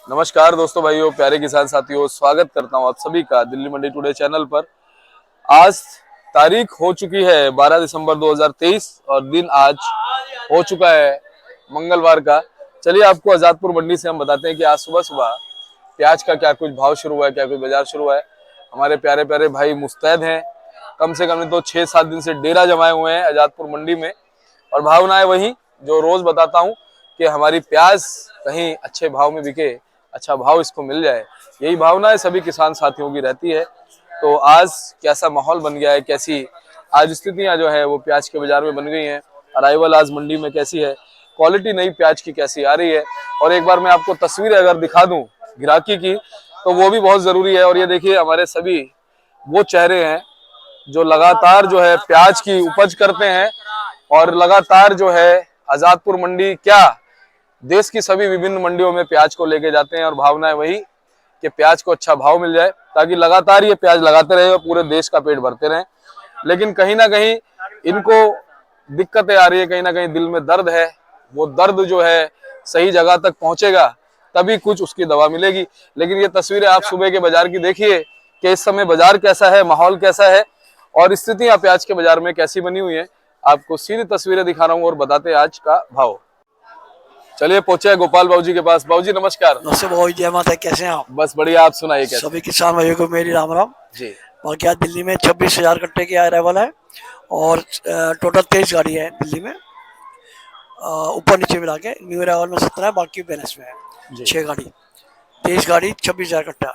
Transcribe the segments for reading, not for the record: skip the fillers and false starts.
नमस्कार दोस्तों, भाइयों, प्यारे किसान साथियों, स्वागत करता हूं आप सभी का दिल्ली मंडी टुडे चैनल पर। आज तारीख हो चुकी है 12 दिसंबर 2023 और दिन आज हो चुका है मंगलवार का। चलिए आपको आजादपुर मंडी से हम बताते हैं कि आज सुबह सुबह प्याज का क्या कुछ भाव शुरू हुआ है, क्या कुछ बाजार शुरू हुआ है। हमारे प्यारे प्यारे भाई मुस्तैद हैं, कम से कम तो 6-7 दिन से डेरा जमाए हुए हैं आजादपुर मंडी में, और भावनाएं वही जो रोज बताता हूं कि हमारी प्याज कहीं अच्छे भाव में बिके, अच्छा भाव इसको मिल जाए। यही भावना है सभी किसान साथियों की रहती है। तो आज कैसा माहौल बन गया है, कैसी आज स्थितियां जो है वो प्याज के बाजार में बन गई हैं। अराइवल आज मंडी में कैसी है, क्वालिटी नई प्याज की कैसी आ रही है, और एक बार मैं आपको तस्वीर अगर दिखा दूं गिराकी की तो वो भी बहुत जरूरी है। और ये देखिए हमारे सभी वो चेहरे हैं जो लगातार जो है प्याज की उपज करते हैं और लगातार जो है आजादपुर मंडी क्या देश की सभी विभिन्न मंडियों में प्याज को लेके जाते हैं। और भावना है वही कि प्याज को अच्छा भाव मिल जाए ताकि लगातार ये प्याज लगाते रहे और पूरे देश का पेट भरते रहे। लेकिन कहीं ना कहीं इनको दिक्कतें आ रही है, कहीं ना कहीं दिल में दर्द है। वो दर्द जो है सही जगह तक पहुंचेगा तभी कुछ उसकी दवा मिलेगी। लेकिन ये तस्वीरें आप सुबह के बाजार की देखिए कि इस समय बाजार कैसा है, माहौल कैसा है और स्थितियां प्याज के बाजार में कैसी बनी हुई है। आपको सीधी तस्वीरें दिखा रहा हूं और बताते हैं आज का भाव। चलिए पहुंचे गोपाल बाबू जी के पास। बाबू जी नमस्कार। नमस्ते बहुत जय माता, कैसे हैं आप? बस बढ़िया, आप सुनाइए कैसे? सभी किसान भाइयों को मेरी राम राम जी। बाकी आज दिल्ली में 26,000 कट्टे की अराइवल है और टोटल 23 गाड़ी है दिल्ली में, ऊपर नीचे मिला के। न्यू अराइवल में 17 है, बाकी बैलेंस में है 6 गाड़ी। 23 गाड़ी 26,000 कट्टा।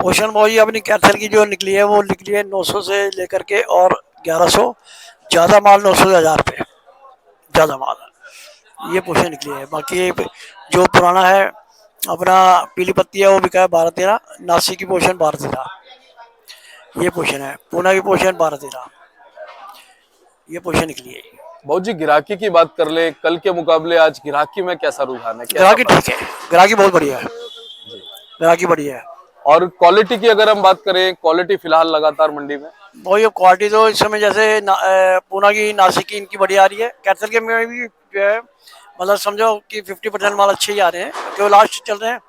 पोषण भाव जी अपनी कैथल की जो निकली है वो निकली है 900 से लेकर के और 1100, ज़्यादा माल 900 से 1000 पे ज़्यादा माल ये पोषण निकली है। बाकी जो पुराना है अपना पीली पत्ती है वो बिका है 12-13। नासिक की पोषण 12-13 ये पोषण है। पूना की पोषण 12-13 ये पोषण निकली है। बाबू जी गिराकी की बात कर ले, कल के मुकाबले आज गिराकी में कैसा रुझान है? ग्राहकी ठीक है, ग्राहकी बहुत बढ़िया है, ग्राहकी बढ़िया है। और क्वालिटी की अगर हम बात करें, क्वालिटी फिलहाल लगातार मंडी में वो ये क्वालिटी तो इस समय जैसे पूना की नासिक की इनकी बढ़िया आ रही है। कैथल के में भी जो है मतलब समझो कि 50% माल अच्छे ही आ रहे हैं, जो लास्ट चल रहे हैं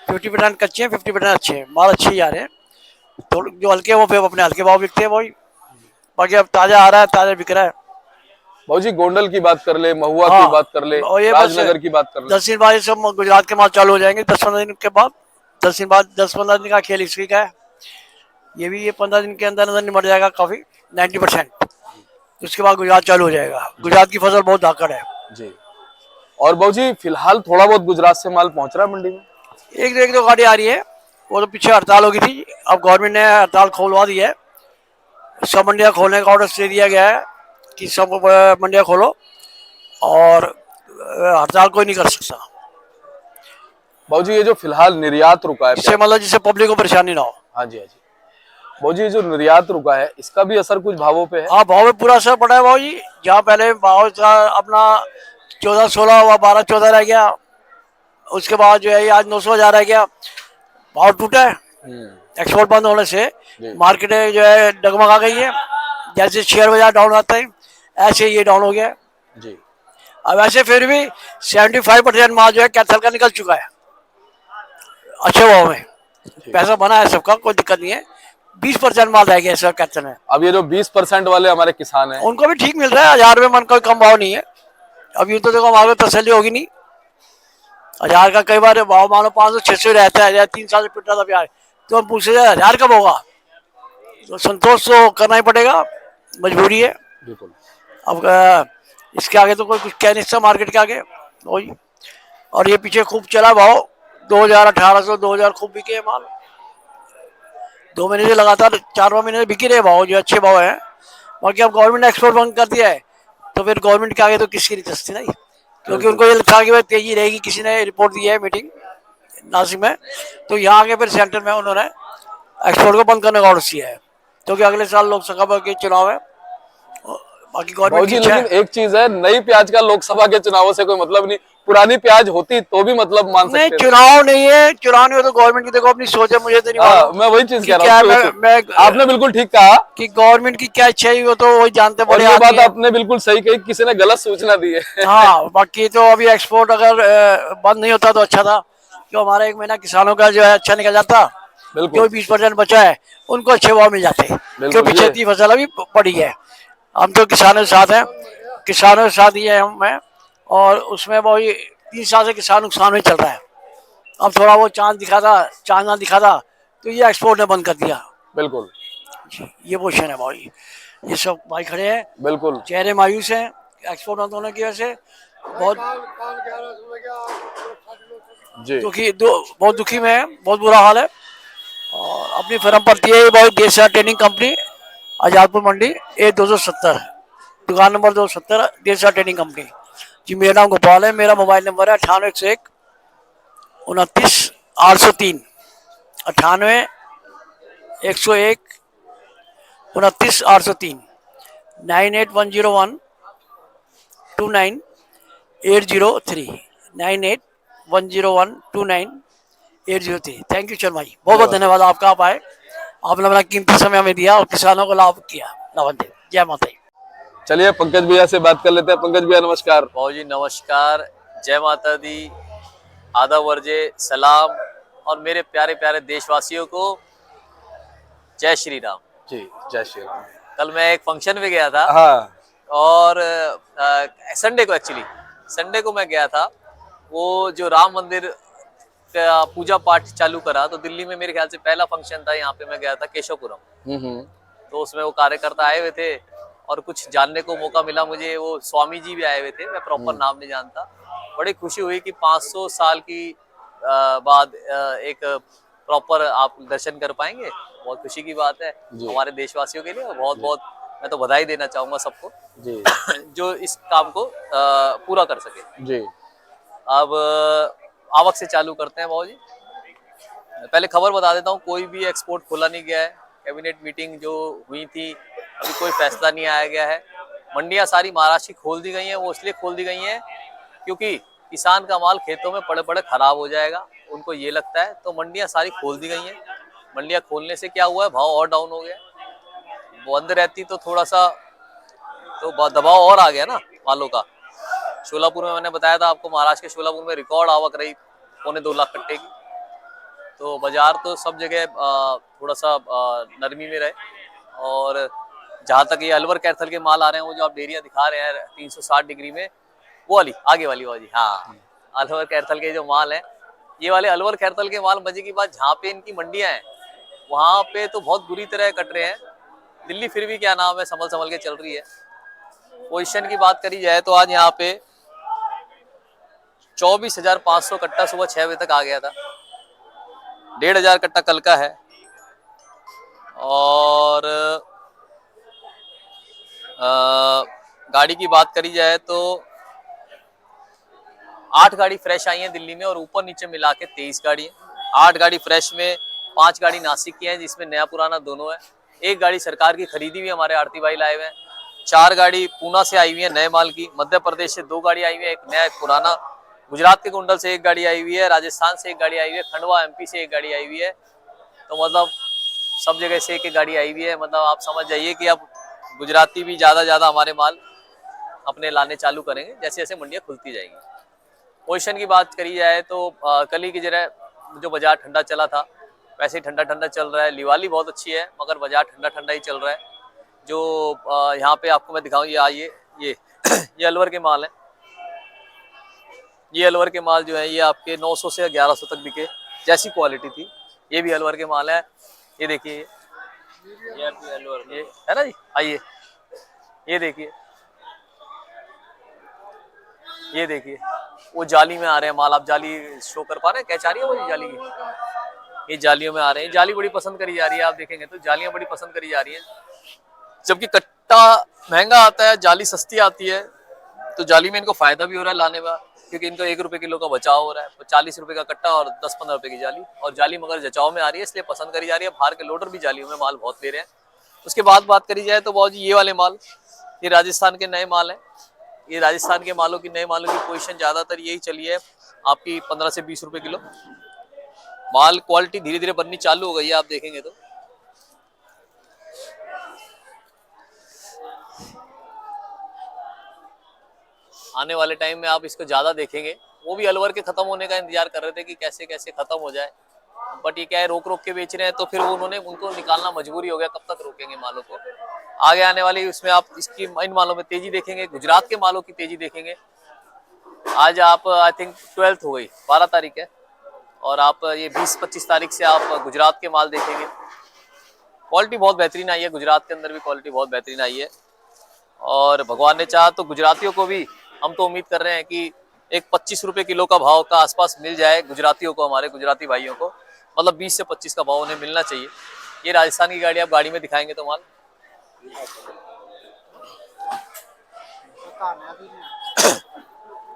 50% कच्चे हैं, 50% अच्छे हैं, माल अच्छे ही आ रहे हैं। थोड़े जो हल्के हैं वो फिर अपने हल्के भाव बिकते हैं वही। बाकी अब ताज़ा आ रहा है, ताज़ा बिक रहा है। बाबू जी गोंडल की बात कर ले, महुआ हाँ, की बात कर ले, और ये राजनगर की बात कर ले। 10 दिन बाद ये सब गुजरात के माल चालू हो जाएंगे। 10-15 दिन के बाद, 10 दिन बाद, 10-15 दिन का खेल इसकी का है। ये भी ये 15 दिन के अंदर अंदर निमट जाएगा काफ़ी 90%। उसके बाद गुजरात चालू हो जाएगा। गुजरात की फसल बहुत धाकड़ है जी। और बाबू जी फिलहाल थोड़ा बहुत गुजरात से माल पहुंच रहा है मंडी में। एक दो गाड़ी आ रही है, वो तो पीछे हड़ताल हो गई थी, अब गवर्नमेंट ने हड़ताल खोलवा दी है। सब मंडियाँ खोलने का ऑर्डर दे दिया गया है कि सब मंडियाँ खोलो और हड़ताल कोई नहीं कर सकता। बाबू जी ये जो फिलहाल निर्यात रुका है, जिससे मतलब जिससे पब्लिक को परेशानी ना हो। हाँ जी हाँ जी। बाबू जी जो निर्यात रुका है इसका भी असर कुछ भावों पे है? हाँ, भाव में पूरा असर पड़ा है भाव जी। जहाँ पहले भाव का अपना 14-16 हुआ, 12-14 रह गया, उसके बाद जो है आज 900,000 रह गया। भाव टूटा है एक्सपोर्ट बंद होने से। मार्केट जो है डगमगा गई है। जैसे शेयर बाजार डाउन आता है ऐसे ये डाउन हो गया है जी। अब ऐसे फिर भी 75% माल जो है कैथल का निकल चुका है अच्छे भाव में। पैसा बना है सबका, कोई दिक्कत नहीं है। 20% माल रह गया सब कैथल में। अब ये जो 20% वाले हमारे किसान हैं उनको भी ठीक मिल रहा है, 1000 रुपये मन, कोई कम भाव नहीं है। अब यूँ तो देखो हमारे तसल्ली होगी नहीं। 1000 का कई बार भाव मानो 500-600 रहता है। 3 साल से पिट रहा था प्याज, तो हम पूछे 1000 कब होगा? तो संतोष तो करना ही पड़ेगा, मजबूरी है। बिल्कुल। अब इसके आगे तो कोई कुछ कह नहीं सकता मार्केट के आगे वही। और ये पीछे खूब चला भाव 2018 2000 खूब बिके है माल। 2 महीने से लगातार 4 महीने से बिक रहे भाव जो अच्छे भाव है। बाकी अब गवर्नमेंट ने एक्सपोर्ट बंद कर दिया है तो फिर गवर्नमेंट के आगे तो किसकी नहीं चलती नहीं, क्योंकि उनको ये था कि भाई तेजी रहेगी। किसी ने रिपोर्ट दी है मीटिंग नासिक में, तो यहाँ आके फिर सेंटर में उन्होंने एक्सपोर्ट को बंद करने का ऑर्डर दिया है, क्योंकि अगले साल लोकसभा के चुनाव है। बाकी गवर्नमेंट की लेकिन एक चीज है, नई प्याज का लोकसभा के चुनावों से कोई मतलब नहीं। पुरानी प्याज होती तो भी मतलब मान सकते नहीं, चुनाव नहीं है, चुनाव नहीं हो तो गवर्नमेंट की देखो अपनी सोच है। मुझे तो नहीं मालूम, मैं वही चीज कह रहा हूँ। आपने बिल्कुल ठीक कहा कि गवर्नमेंट की क्या इच्छा है वो तो वही जानते बड़े। ये बात आपने बिल्कुल सही कही, किसी ने गलत सूचना दी है। हाँ, बाकी तो अभी एक्सपोर्ट अगर बंद नहीं होता तो अच्छा था, जो हमारा 1 महीना किसानों का जो है अच्छा निकल जाता, जो बिल्कुल 20% बचा है उनको अच्छे भाव मिल जाते, क्योंकि ये खेती फसल अभी पड़ी है। हम तो किसानों के साथ हैं, किसानों के साथ ही है हम हैं, और उसमें वही 3 साल से किसान नुकसान में चल रहा है। अब थोड़ा वो चांद ना दिखा था, तो ये एक्सपोर्ट ने बंद कर दिया। बिल्कुल ये पोजिशन है भाई। ये सब भाई खड़े हैं, बिल्कुल चेहरे मायूस हैं एक्सपोर्ट बंद होने की वजह से। बहुत जी बहुत दुखी में है, बहुत बुरा हाल है। और अपनी फर्म पड़ती है भाई Desiya training company, Azadpur Mandi, A 270, दुकान नंबर 270, देसिया ट्रेनिंग कंपनी जी। मेरा नाम गोपाल है, मेरा मोबाइल नंबर है 9801 29 803, 98 101 29 803, 98 101 29 803, 98 101 29 803। थैंक यू शर्मा जी, बहुत बहुत धन्यवाद सर। धन्यवाद आपका। आप आए, आपने अपना कीमती समय हमें दिया और किसानों को लाभ किया। लाभ दे, जय माता दी। चलिए पंकज भैया से बात कर लेते हैं। पंकज भैया नमस्कार। भाऊ जी नमस्कार, जय माता दी, आदाब वर्जे सलाम, और मेरे प्यारे प्यारे देशवासियों को जय श्री राम। जी जय श्री राम। कल मैं एक फंक्शन में गया था, हाँ और संडे को, एक्चुअली संडे को मैं गया था। वो जो राम मंदिर का पूजा पाठ चालू करा, तो दिल्ली में मेरे ख्याल से पहला फंक्शन था, यहाँ पे मैं गया था केशवपुरम। हम्म। तो उसमें वो कार्यकर्ता आए हुए थे, और कुछ जानने को मौका मिला मुझे। वो स्वामी जी भी आए हुए थे, मैं प्रॉपर नाम नहीं जानता। बड़ी खुशी हुई कि 500 साल की बाद एक प्रॉपर आप दर्शन कर पाएंगे। बहुत खुशी की बात है जी हमारे देशवासियों के लिए, और बहुत बहुत मैं तो बधाई देना चाहूंगा सबको जी जो इस काम को पूरा कर सके। जी अब आवक से चालू करते हैं भाऊ जी। पहले खबर बता देता हूँ, कोई भी एक्सपोर्ट खोला नहीं गया है। कैबिनेट मीटिंग जो हुई थी, अभी कोई फैसला नहीं आया गया है। मंडियां सारी महाराष्ट्र की खोल दी गई हैं। वो इसलिए खोल दी गई हैं क्योंकि किसान का माल खेतों में पड़े पड़े खराब हो जाएगा, उनको ये लगता है। तो मंडियां सारी खोल दी गई हैं। मंडियां खोलने से क्या हुआ है, भाव और डाउन हो गया। बंद रहती तो थोड़ा सा तो दबाव और आ गया ना मालों का। शोलापुर में मैंने बताया था आपको, महाराष्ट्र के शोलापुर में रिकॉर्ड आवक रही 2.25 लाख कट्टे की। तो बाजार तो सब जगह थोड़ा सा नरमी में रहे। और जहां तक ये अलवर कैथल के माल आ रहे हैं, वो जो आप डेरिया दिखा रहे हैं 360 डिग्री में, वो वाली आगे वाली जी, हाँ, अलवर कैथल के जो माल है, ये वाले अलवर कैथल के माल। मजे की बात, जहाँ पे इनकी मंडियां हैं वहां पे तो बहुत बुरी तरह कट रहे हैं। दिल्ली फिर भी क्या नाम है, संभल संभल के चल रही है। पोजीशन की बात करी जाए तो आज यहाँ पे 24,500 कट्टा सुबह 6 बजे तक आ गया था। 1,500 कट्टा कल का है। और गाड़ी की बात करी जाए तो 8 गाड़ी फ्रेश आई हैं दिल्ली में, और ऊपर नीचे मिला के 23 गाड़ी है। 8 गाड़ी फ्रेश में 5 गाड़ी नासिक की हैं, जिसमें नया पुराना दोनों है। 1 गाड़ी सरकार की खरीदी हुई हमारे आड़ती भाई लाए हुए हैं। 4 गाड़ी पूना से आई हुई है नए माल की। मध्य प्रदेश से 2 गाड़ी आई हुई है, एक नया एक पुराना। गुजरात के कुंडल से 1 गाड़ी आई हुई है। राजस्थान से 1 गाड़ी आई हुई है। खंडवा MP से 1 गाड़ी आई हुई है। तो मतलब सब जगह से 1 गाड़ी आई हुई है। मतलब आप समझ जाइए कि अब गुजराती भी ज्यादा हमारे माल अपने लाने चालू करेंगे जैसे जैसे मंडियां खुलती जाएंगी। पोजीशन की बात करी जाए तो कल ही की जगह जो बाजार ठंडा चला था, वैसे ही ठंडा ठंडा चल रहा है। लिवाली बहुत अच्छी है, मगर बाजार ठंडा ठंडा ही चल रहा है। जो यहाँ पे आपको मैं दिखाऊं, ये ये अलवर के माल है। ये अलवर के माल जो है, ये आपके 900 से 1100 तक बिके, जैसी क्वालिटी थी। ये भी अलवर के माल है। ये देखिए, ये भी अलवर, ये है ना जी। आइए, ये देखिए, ये देखिए, वो जाली में आ रहे हैं माल। आप जाली शो कर पा रहे हैं, क्या चाह रही है वो जाली की? ये जालियों में आ रहे हैं। जाली बड़ी पसंद करी जा रही है, आप देखेंगे तो जालियां बड़ी पसंद करी जा रही है। जबकि कट्टा महंगा आता है, जाली सस्ती आती है। तो जाली में इनको फायदा भी हो रहा है लाने में, क्योंकि इनको 1 रुपए किलो का बचाव हो रहा है। 40 रुपए का कट्टा और 10-15 रुपए की जाली। और जाली मगर जचाव में आ रही है, इसलिए पसंद करी जा रही है। बाहर के लोडर भी जालियों में माल बहुत ले रहे हैं। उसके बाद बात करी जाए तो बहुत ये वाले माल, ये राजस्थान के नए माल हैं। ये राजस्थान के मालों की, नए मालों की पोजीशन ज्यादातर यही चली है आपकी 15 से 20 रुपए किलो। माल क्वालिटी धीरे धीरे बननी चालू हो गई है, आप देखेंगे तो। आने वाले टाइम में आप इसको ज्यादा देखेंगे। वो भी अलवर के खत्म होने का इंतजार कर रहे थे कि कैसे कैसे खत्म हो जाए, बट ये क्या है रोक रोक के बेच रहे हैं, तो फिर उन्होंने उनको निकालना मजबूरी हो गया। कब तक रोकेंगे मालों को? आगे आने वाली इसमें आप इसकी इन मालों में तेजी देखेंगे, गुजरात के मालों की तेजी देखेंगे। आज आप आई थिंक 12th हो गई, 12 तारीख है, और आप ये 20-25 तारीख से आप गुजरात के माल देखेंगे। क्वालिटी बहुत बेहतरीन आई है, गुजरात के अंदर भी क्वालिटी बहुत बेहतरीन आई है, और भगवान ने चाहा तो गुजरातियों को भी हम तो उम्मीद कर रहे हैं कि एक 25 रुपए किलो का भाव का आसपास मिल जाए गुजरातियों को, हमारे गुजराती भाइयों को, मतलब 20 से 25 का भाव उन्हें मिलना चाहिए। ये राजस्थान की गाड़ी आप गाड़ी में दिखाएंगे तो माल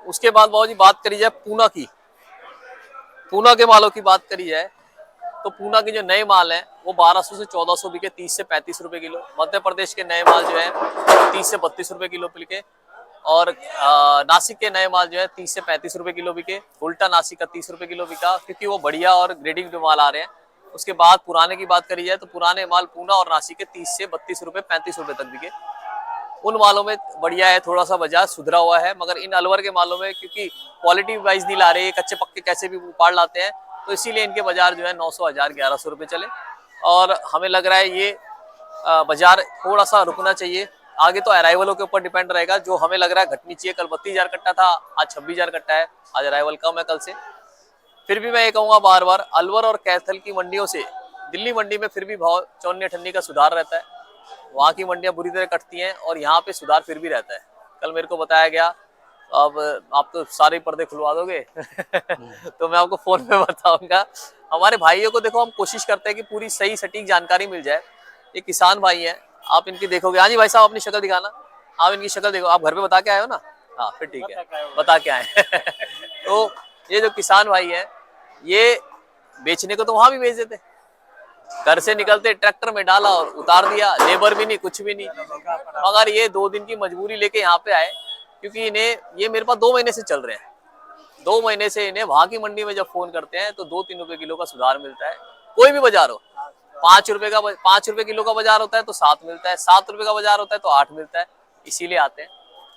उसके बाद बाबू जी बात करी जाए पूना की, पूना के मालों की बात करी जाए तो पूना के जो नए माल हैं वो 1200 से 1400 बिके, 30 से 35 रुपए किलो। मध्य प्रदेश के नए माल जो है 30 से 32 रुपए किलो बिके, और नासिक के नए माल जो है 30 से 35 रुपए किलो बिके। उल्टा नासिक का 30 रुपए किलो बिका क्योंकि वो बढ़िया और ग्रेडिंग पे माल आ रहे हैं। उसके बाद पुराने की बात करी जाए तो पुराने माल पूना और नासिक के 30 से 32 रुपए 35 रुपए तक बिके। उन मालों में बढ़िया है, थोड़ा सा बाजार सुधरा हुआ है, मगर इन अलवर के मालों में क्योंकि क्वालिटी वाइज नहीं ला रहे, कच्चे पक्के कैसे भी उपाड़ लाते हैं, तो इसीलिए इनके बाजार जो है 900, 1000, 1100 रुपए चले। और हमें लग रहा है ये बाजार थोड़ा सा रुकना चाहिए। आगे तो अराइवलों के ऊपर डिपेंड रहेगा, जो हमें लग रहा है घटनी चाहिए। कल 32,000 कट्टा था, आज 26,000 कट्टा है, आज अराइवल कम है कल से। फिर भी मैं ये कहूँगा बार बार, अलवर और कैथल की मंडियों से दिल्ली मंडी में फिर भी भाव चौन्नी अठन्नी का सुधार रहता है। वहाँ की मंडियां बुरी तरह कटती हैं और यहाँ पे सुधार फिर भी रहता है। कल मेरे को बताया गया, अब आप तो सारे पर्दे खुलवा दोगे तो मैं आपको फोन पे बताऊंगा। हमारे भाइयों को देखो, हम कोशिश करते हैं कि पूरी सही सटीक जानकारी मिल जाए। ये किसान भाई हैं, आप इनकी देखोगे। हाँ जी भाई साहब, अपनी शक्ल दिखाना। आप इनकी शक्ल देखो, आप घर पे बता के आए हो ना? हाँ फिर ठीक है, बता के आए तो ये जो किसान भाई है, ये बेचने को तो वहां भी बेच देते, घर से निकलते ट्रैक्टर में डाला और उतार दिया, लेबर भी नहीं, कुछ भी नहीं। मगर ये 2 दिन की मजबूरी लेके यहाँ पे आए, क्योंकि इन्हें ये मेरे पास 2 महीने से चल रहे हैं। 2 महीने से इन्हें वहां की मंडी में जब फोन करते हैं तो 2-3 रुपए किलो का सुधार मिलता है। कोई भी बाजार हो, 5 रुपए किलो का बाजार होता है तो 7 मिलता है, 7 रुपए का बाजार होता है तो 8 मिलता है। इसीलिए आते हैं।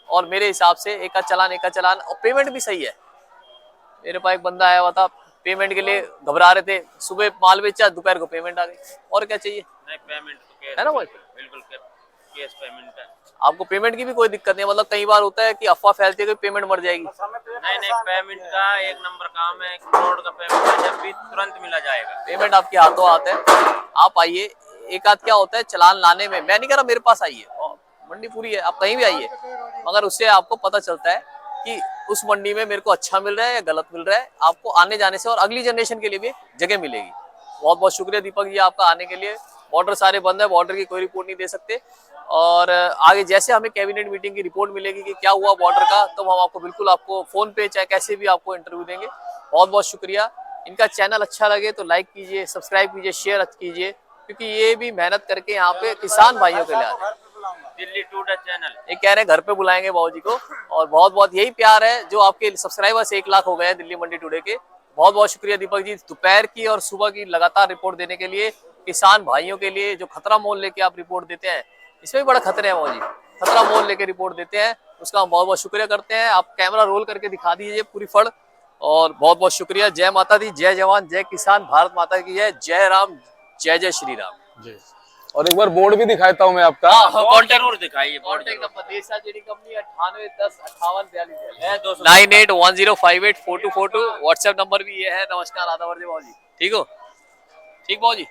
और मेरे हिसाब से एक चलान, और पेमेंट भी सही है। मेरे पास एक बंदा आया हुआ था, पेमेंट के लिए घबरा रहे थे, सुबह माल बेचा, दोपहर को पेमेंट आ गई। और क्या चाहिए? नहीं, पेमेंट तो कैश है ना भाई? बिल्कुल कैश पेमेंट है। आपको पेमेंट की भी कोई दिक्कत नहीं है। मतलब कई बार होता है कि अफवाह फैलती है कि पेमेंट मर जाएगी। नहीं, पेमेंट का एक नंबर काम है, करोड़ का पेमेंट है, जब भी तुरंत मिला जाएगा। पेमेंट आपके हाथों हाथ है। आप आइए। एक आध क्या होता है चलान लाने में, मैं नहीं कह रहा मेरे पास आइए, मंडी पूरी है, आप कहीं भी आइए, मगर उससे आपको पता चलता है कि उस मंडी में मेरे को अच्छा मिल रहा है या गलत मिल रहा है। आपको आने जाने से और अगली जनरेशन के लिए भी जगह मिलेगी। बहुत बहुत शुक्रिया दीपक जी आपका आने के लिए। बॉर्डर सारे बंद है, बॉर्डर की कोई रिपोर्ट नहीं दे सकते, और आगे जैसे हमें कैबिनेट मीटिंग की रिपोर्ट मिलेगी कि क्या हुआ बॉर्डर का, तो हम आपको बिल्कुल आपको फोन पे चाहे कैसे भी आपको इंटरव्यू देंगे। बहुत बहुत शुक्रिया। इनका चैनल अच्छा लगे तो लाइक कीजिए, सब्सक्राइब कीजिए, शेयर कीजिए, क्योंकि ये भी मेहनत करके यहाँ पे किसान भाइयों के लिए आ रहे हैं। दिल्ली टुडे चैनल, ये कह रहे हैं घर पे बुलाएंगे बाबू जी को, और बहुत बहुत यही प्यार है जो आपके सब्सक्राइबर्स 1 लाख हो गए हैं दिल्ली मंडी टुडे के। बहुत बहुत शुक्रिया दीपक जी, दोपहर की और सुबह की लगातार रिपोर्ट देने के लिए। किसान भाइयों के लिए जो खतरा मोल लेके आप रिपोर्ट देते हैं, इसमें भी बड़ा खतरे हैं बाबू जी, खतरा मोल लेके रिपोर्ट देते हैं, उसका हम बहुत बहुत शुक्रिया करते हैं। आप कैमरा रोल करके दिखा दीजिए पूरी फड़, और बहुत बहुत शुक्रिया। जय माता दी, जय जवान, जय किसान, भारत माता की जय, जय राम, जय जय श्री राम जी। और एक बार बोर्ड भी दिखाता हूँ मैं आपका। कॉन्टेक्ट जरूर दिखाइए। कॉन्टेक्ट नंबर देसा जेडी कंपनी 98105842 है 200 9810584242। व्हाट्सएप नंबर भी ये है। नमस्कार, आदाब जी बाबू जी, ठीक हो? ठीक बाबू जी।